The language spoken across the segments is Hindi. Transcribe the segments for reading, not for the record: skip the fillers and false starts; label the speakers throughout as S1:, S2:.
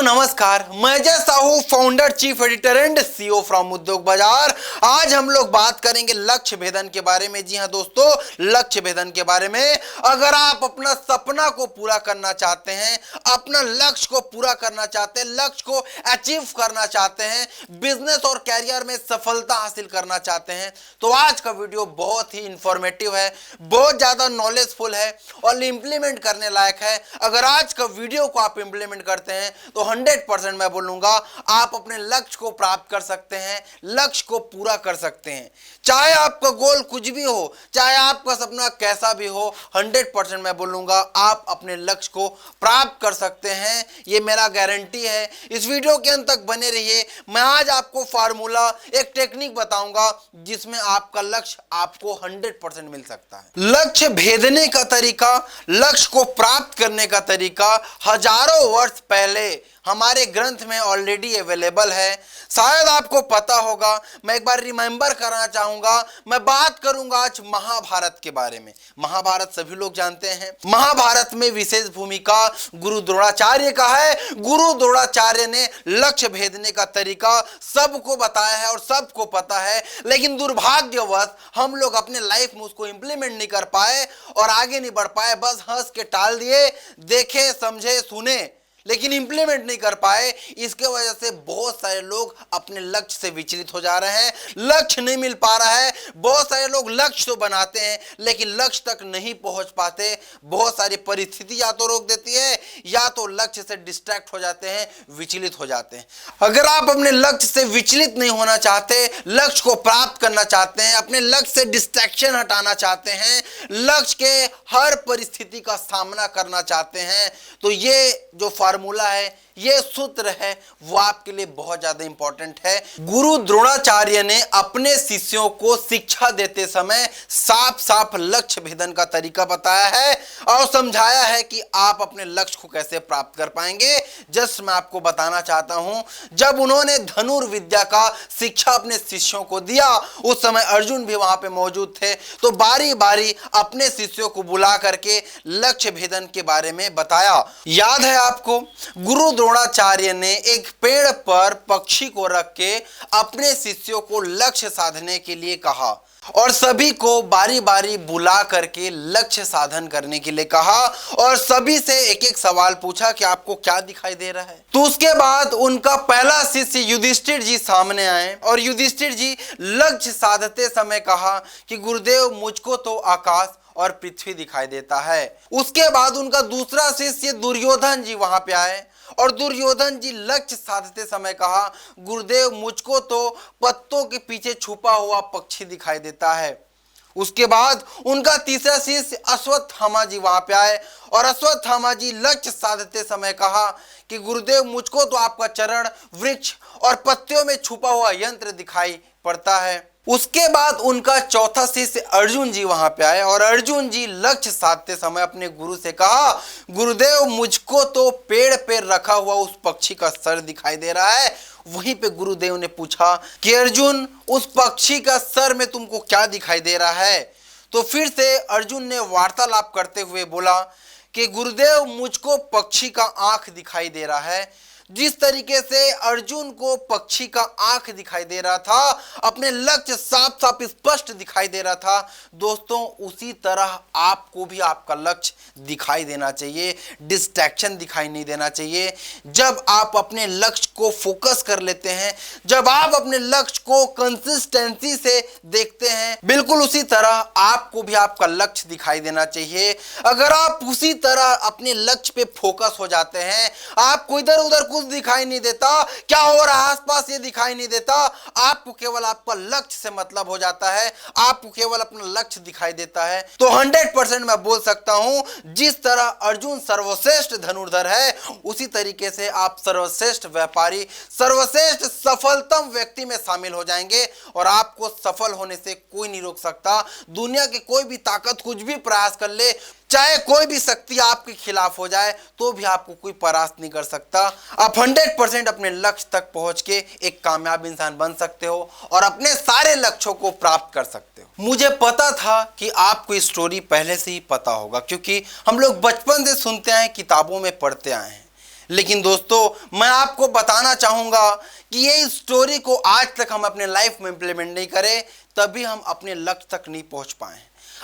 S1: नमस्कार, मैं जय Sahu, founder, chief editor and CEO from उद्योग बाजार। आज हम लोग बात करेंगे लक्ष्य भेदन के बारे में। जी हां दोस्तों, लक्ष्य भेदन के बारे में। अगर आप अपना सपना को पूरा करना चाहते हैं, अपना लक्ष्य को पूरा करना चाहते हैं, लक्ष्य को अचीव करना चाहते हैं, बिजनेस और कैरियर में सफलता हासिल करना चाहते हैं, तो आज का वीडियो बहुत ही इंफॉर्मेटिव है, बहुत ज्यादा नॉलेजफुल है और इंप्लीमेंट करने लायक है। अगर आज का वीडियो को आप इंप्लीमेंट करते हैं तो 100% मैं बोलूंगा आप अपने लक्ष्य को प्राप्त कर सकते हैं, लक्ष्य को पूरा कर सकते हैं। चाहे आपका गोल कुछ भी हो, चाहे आपका सपना कैसा भी हो, 100% मैं बोलूंगा आप अपने लक्ष्य को प्राप्त कर सकते हैं। ये मेरा गारंटी है। इस वीडियो के अंत तक बने रहिए। मैं आज आपको फार्मूला, एक टेक्निक बताऊंगा जिसमें आपका लक्ष्य आपको 100% मिल सकता है। लक्ष्य भेदने का तरीका, लक्ष्य को प्राप्त करने का तरीका हजारों वर्ष पहले हमारे ग्रंथ में ऑलरेडी अवेलेबल है। शायद आपको पता होगा। मैं एक बार रिमेंबर कराना चाहूंगा। मैं बात करूंगा आज महाभारत के बारे में। महाभारत सभी लोग जानते हैं। महाभारत में विशेष भूमिका गुरु द्रोणाचार्य का है। गुरु द्रोणाचार्य ने लक्ष्य भेदने का तरीका सबको बताया है और सबको पता है, लेकिन दुर्भाग्यवश हम लोग अपने लाइफ में उसको इंप्लीमेंट नहीं कर पाए और आगे नहीं बढ़ पाए। बस हंस के टाल दिए, देखे, समझे, सुने, लेकिन इंप्लीमेंट नहीं कर पाए। इसके वजह से बहुत सारे लोग अपने लक्ष्य से विचलित हो जा रहे हैं। लक्ष्य नहीं मिल पा रहा है। बहुत सारे लोग लक्ष्य तो बनाते हैं लेकिन लक्ष्य तक नहीं पहुंच पाते। बहुत सारी परिस्थिति या तो रोक देती है या तो लक्ष्य से डिस्ट्रैक्ट हो जाते हैं, विचलित हो जाते हैं। अगर आप अपने लक्ष्य से विचलित नहीं होना चाहते, लक्ष्य को प्राप्त करना चाहते हैं, अपने लक्ष्य से डिस्ट्रैक्शन हटाना चाहते हैं, लक्ष्य के हर परिस्थिति का सामना करना चाहते हैं, तो ये जो फार्मूला है, ये सूत्र है, वो आपके लिए बहुत ज्यादा इंपॉर्टेंट है। गुरु द्रोणाचार्य ने अपने शिष्यों को शिक्षा देते समय साफ साफ लक्ष्य भेदन का तरीका बताया है और समझाया है कि आप अपने लक्ष्य को कैसे प्राप्त कर पाएंगे। जस्ट मैं आपको बताना चाहता हूं, जब उन्होंने धनुर्विद्या का शिक्षा अपने शिष्यों को दिया, उस समय अर्जुन भी वहां पे मौजूद थे, तो बारी बारी अपने शिष्यों को बुला करके लक्ष्य भेदन के बारे में बताया। याद है आपको, गुरु द्रोणाचार्य ने एक पेड़ पर पक्षी को रख के अपने शिष्यों को लक्ष्य साधने के लिए कहा और सभी को बारी बारी बुला करके लक्ष्य साधन करने के लिए कहा और सभी से एक एक सवाल पूछा कि आपको क्या दिखाई दे रहा है। तो उसके बाद उनका पहला शिष्य युधिष्ठिर जी सामने आए और युधिष्ठिर जी लक्ष्य साधते समय कहा कि गुरुदेव, मुझको तो आकाश और पृथ्वी दिखाई देता है। उसके बाद उनका दूसरा शिष्य दुर्योधन जी वहां पे आए और दुर्योधन जी लक्ष्य साधते समय कहा, गुरुदेव, मुझको तो पत्तों के पीछे छुपा हुआ पक्षी दिखाई देता है। उसके बाद उनका तीसरा शिष्य अश्वत्थामा जी वहां पे आए और अश्वत्थामा जी लक्ष्य साधते समय कहा कि गुरुदेव, मुझको तो आपका चरण, वृक्ष और पत्तियों में छुपा हुआ यंत्र दिखाई पड़ता है। उसके बाद उनका चौथा शिष्य अर्जुन जी वहां पे आए और अर्जुन जी लक्ष्य साधते समय अपने गुरु से कहा, गुरुदेव, मुझको तो पेड़ पे रखा हुआ उस पक्षी का सर दिखाई दे रहा है। वहीं पे गुरुदेव ने पूछा कि अर्जुन, उस पक्षी का सर में तुमको क्या दिखाई दे रहा है? तो फिर से अर्जुन ने वार्तालाप करते हुए बोला कि गुरुदेव, मुझको पक्षी का आंख दिखाई दे रहा है। जिस तरीके से अर्जुन को पक्षी का आंख दिखाई दे रहा था, अपने लक्ष्य साफ साफ स्पष्ट दिखाई दे रहा था, दोस्तों उसी तरह आपको भी आपका लक्ष्य दिखाई देना चाहिए, डिस्ट्रैक्शन दिखाई नहीं देना चाहिए। जब आप अपने लक्ष्य को फोकस कर लेते हैं, जब आप अपने लक्ष्य को कंसिस्टेंसी से देखते हैं, बिल्कुल उसी तरह आपको भी आपका लक्ष्य दिखाई देना चाहिए। अगर आप उसी तरह अपने लक्ष्य पे फोकस हो जाते हैं, आपको इधर उधर कुछ दिखाई नहीं देता, क्या हो रहा है आसपास ये दिखाई नहीं देता, आपको केवल आपका लक्ष्य से मतलब हो जाता है, आपको केवल अपना लक्ष्य दिखाई देता है, तो 100% मैं बोल सकता हूं, जिस तरह अर्जुन सर्वश्रेष्ठ धनुर्धर है, उसी तरीके से आप सर्वश्रेष्ठ व्यापारी, सर्वश्रेष्ठ सफलतम व्यक्ति में शामिल हो जाएंगे और आपको सफल होने से कोई नहीं रोक सकता। दुनिया की कोई भी ताकत कुछ भी प्रयास कर ले, चाहे कोई भी शक्ति आपके खिलाफ हो जाए, तो भी आपको कोई परास्त नहीं कर सकता। आप 100% अपने लक्ष्य तक पहुंच के एक कामयाब इंसान बन सकते हो और अपने सारे लक्ष्यों को प्राप्त कर सकते हो। मुझे पता था कि आपको ये स्टोरी पहले से ही पता होगा, क्योंकि हम लोग बचपन से सुनते आए, किताबों में पढ़ते आए हैं। लेकिन दोस्तों मैं आपको बताना चाहूंगा कि ये स्टोरी को आज तक हम अपने लाइफ में इंप्लीमेंट नहीं करें, तभी हम अपने लक्ष्य तक नहीं पहुंच पाए।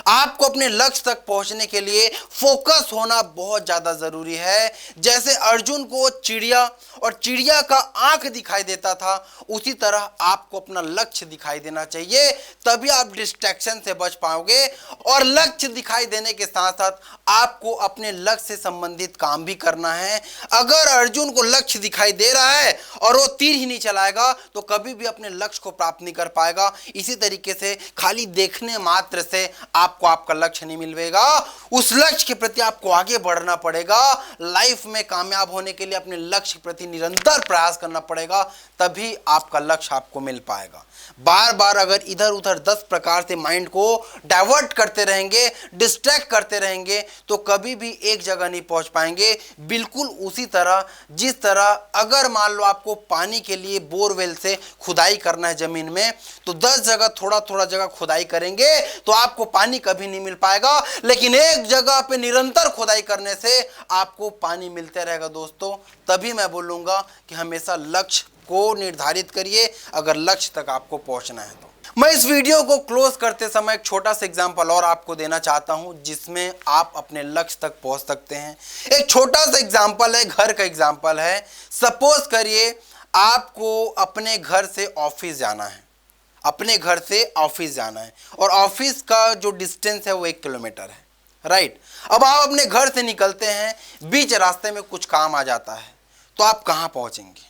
S1: आपको अपने लक्ष्य तक पहुंचने के लिए फोकस होना बहुत ज्यादा जरूरी है। जैसे अर्जुन को चिड़िया और चिड़िया का आंख दिखाई देता था, उसी तरह आपको अपना लक्ष्य दिखाई देना चाहिए, तभी आप डिस्ट्रैक्शन से बच पाओगे। और लक्ष्य दिखाई देने के साथ साथ आपको अपने लक्ष्य से संबंधित काम भी करना है। अगर अर्जुन को लक्ष्य दिखाई दे रहा है और वो तीर ही नहीं चलाएगा तो कभी भी अपने लक्ष्य को प्राप्त नहीं कर पाएगा। इसी तरीके से खाली देखने मात्र से आपको आपका लक्ष्य नहीं मिलेगा, उस लक्ष्य के प्रति आपको आगे बढ़ना पड़ेगा। लाइफ में कामयाब होने के लिए अपने लक्ष्य के प्रति निरंतर प्रयास करना पड़ेगा, तभी आपका लक्ष्य आपको मिल पाएगा। बार बार अगर इधर उधर 10 प्रकार से माइंड को डाइवर्ट करते रहेंगे, डिस्ट्रैक्ट करते रहेंगे, तो कभी भी एक जगह नहीं पहुंच पाएंगे। बिल्कुल उसी तरह जिस तरह अगर मान लो आपको पानी के लिए बोरवेल से खुदाई करना है जमीन में, तो 10 जगह थोड़ा थोड़ा जगह खुदाई करेंगे तो आपको पानी कभी नहीं मिल पाएगा। लेकिन एक जगह पे निरंतर खुदाई करने से आपको पानी मिलते रहेगा। दोस्तों तभी मैं बोलूंगा कि हमेशा लक्ष्य को निर्धारित करिए अगर लक्ष्य तक आपको पहुंचना है तो। मैं इस वीडियो को क्लोज करते समय एक छोटा सा एग्जांपल और आपको देना चाहता हूं, जिसमें आप अपने लक्ष्य तक पहुंच सकते हैं। एक छोटा सा एग्जांपल है, घर का एग्जांपल है। सपोज करिए आपको अपने घर से ऑफिस जाना है, अपने घर से ऑफिस जाना है और ऑफिस का जो डिस्टेंस है वो 1 किलोमीटर है, राइट। अब आप अपने घर से निकलते हैं, बीच रास्ते में कुछ काम आ जाता है, तो आप कहां पहुंचेंगे?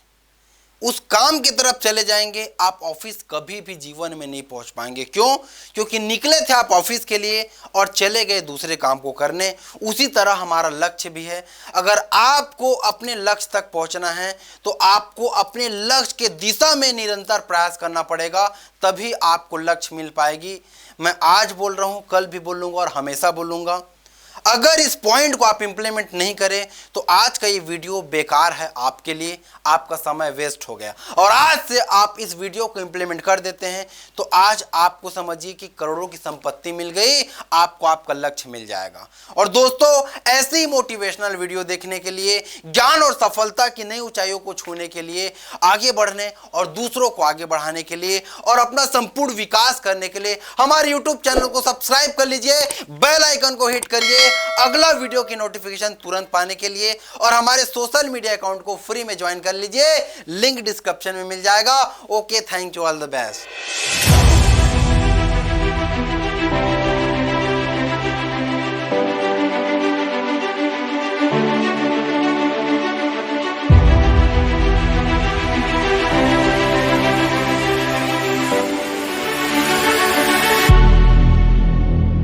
S1: उस काम की तरफ चले जाएंगे, आप ऑफिस कभी भी जीवन में नहीं पहुंच पाएंगे। क्यों? क्योंकि निकले थे आप ऑफिस के लिए और चले गए दूसरे काम को करने। उसी तरह हमारा लक्ष्य भी है। अगर आपको अपने लक्ष्य तक पहुंचना है तो आपको अपने लक्ष्य के दिशा में निरंतर प्रयास करना पड़ेगा, तभी आपको लक्ष्य मिल पाएगी। मैं आज बोल रहा हूं, कल भी बोलूंगा और हमेशा बोलूंगा। अगर इस पॉइंट को आप इंप्लीमेंट नहीं करें तो आज का ये वीडियो बेकार है आपके लिए, आपका समय वेस्ट हो गया। और आज से आप इस वीडियो को इंप्लीमेंट कर देते हैं तो आज आपको समझिए कि करोड़ों की संपत्ति मिल गई, आपको आपका लक्ष्य मिल जाएगा। और दोस्तों ऐसे ही मोटिवेशनल वीडियो देखने के लिए, ज्ञान और सफलता की नई ऊंचाइयों को छूने के लिए, आगे बढ़ने और दूसरों को आगे बढ़ाने के लिए और अपना संपूर्ण विकास करने के लिए हमारे यूट्यूब चैनल को सब्सक्राइब कर लीजिए, बेल आइकन को हिट करिए अगला वीडियो की नोटिफिकेशन तुरंत पाने के लिए। और हमारे सोशल मीडिया अकाउंट को फ्री में ज्वाइन कर लीजिए, लिंक डिस्क्रिप्शन में मिल जाएगा। Okay, thank you, all the best.